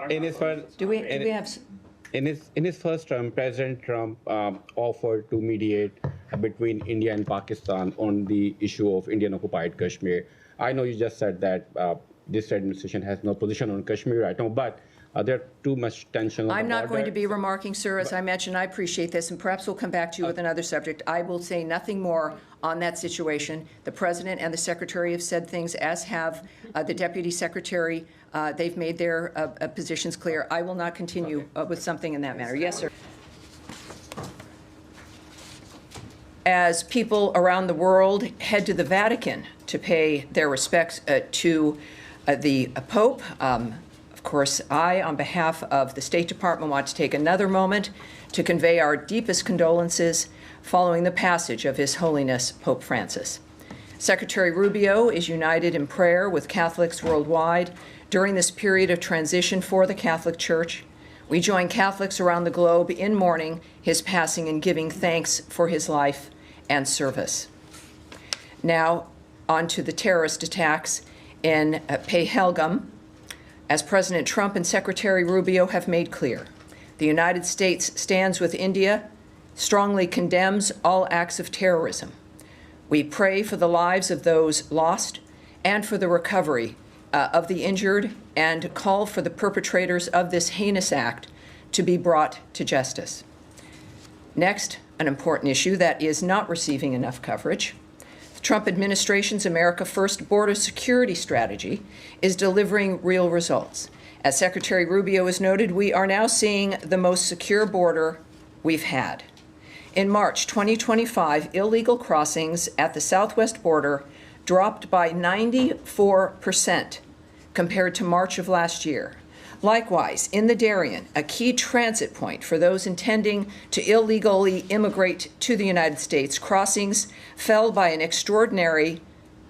In his first, Do we have? in his first term, President Trump offered to mediate between India and Pakistan on the issue of Indian-occupied Kashmir. I know you just said that this administration has no position on Kashmir right now, but there too much tension on the border. I'm not going to be remarking, sir. As I mentioned, I appreciate this, and perhaps we'll come back to you with another subject. I will say nothing more on that situation. The President and the Secretary have said things, as have the Deputy Secretary. They've made their positions clear. I will not continue with something in that matter. Yes, sir. As people around the world head to the Vatican to pay their respects to the Pope, of course, I, on behalf of the State Department, want to take another moment to convey our deepest condolences following the passage of His Holiness Pope Francis. Secretary Rubio is united in prayer with Catholics worldwide during this period of transition for the Catholic Church. We join Catholics around the globe in mourning his passing and giving thanks for his life and service. Now, on to the terrorist attacks in Pahalgam. As President Trump and Secretary Rubio have made clear, the United States stands with India, strongly condemns all acts of terrorism. We pray for the lives of those lost and for the recovery of the injured, and call for the perpetrators of this heinous act to be brought to justice. Next, an important issue that is not receiving enough coverage. The Trump administration's America First border security strategy is delivering real results. As Secretary Rubio has noted, we are now seeing the most secure border we've had. In March 2025, illegal crossings at the southwest border dropped by 94% compared to March of last year. Likewise, in the Darien, a key transit point for those intending to illegally immigrate to the United States, crossings fell by an extraordinary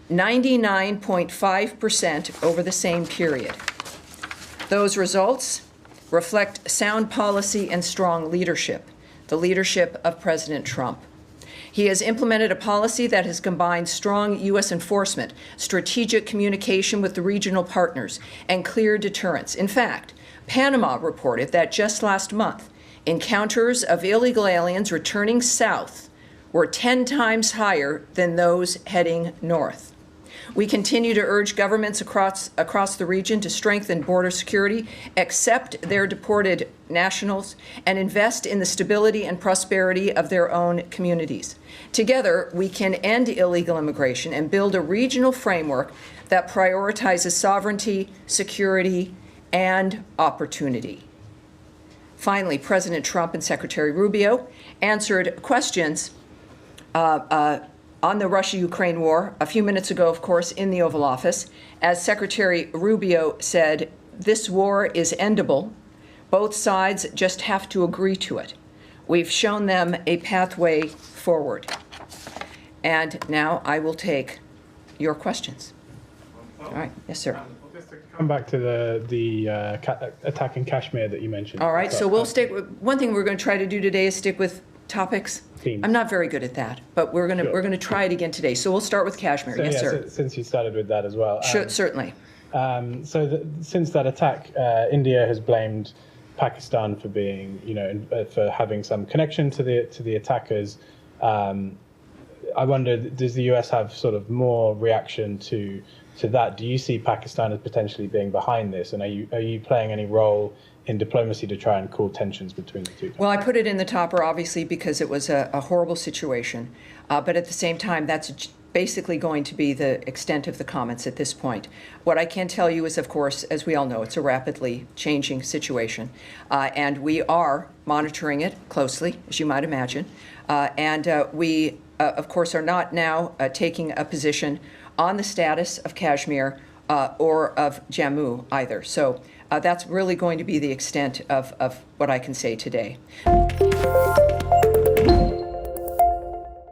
99.5% over the same period. Those results reflect sound policy and strong leadership, the leadership of President Trump. He has implemented a policy that has combined strong U.S. enforcement, strategic communication with the regional partners, and clear deterrence. In fact, Panama reported that just last month, encounters of illegal aliens returning south were 10 times higher than those heading north. We continue to urge governments across the region to strengthen border security, accept their deported nationals, and invest in the stability and prosperity of their own communities. Together, we can end illegal immigration and build a regional framework that prioritizes sovereignty, security, and opportunity. Finally, President Trump and Secretary Rubio answered questions on the Russia-Ukraine war a few minutes ago, of course, in the Oval Office. As Secretary Rubio said, this war is endable. Both sides just have to agree to it. We've shown them a pathway forward. And now I will take your questions. All right. Yes, sir. Just to come back to the attack in Kashmir that you mentioned. All right. So we'll stick with one thing we're going to try to do today is stick with topics. Themes. I'm not very good at that, but we're going to try it again today. So we'll start with Kashmir. So, yes, yeah, sir. Since you started with that as well. Certainly. Since that attack, India has blamed Pakistan for being, for having some connection to the attackers. I wonder, does the US have sort of more reaction to that? Do you see Pakistan as potentially being behind this, and are you playing any role in diplomacy to try and cool tensions between the two countries? Well, I put it in the topper, obviously, because it was a horrible situation. But at the same time, that's basically going to be the extent of the comments at this point. What I can tell you is, of course, as we all know, it's a rapidly changing situation. And we are monitoring it closely, as you might imagine. We, of course, are not now taking a position on the status of Kashmir or of Jammu either. So that's really going to be the extent of what I can say today.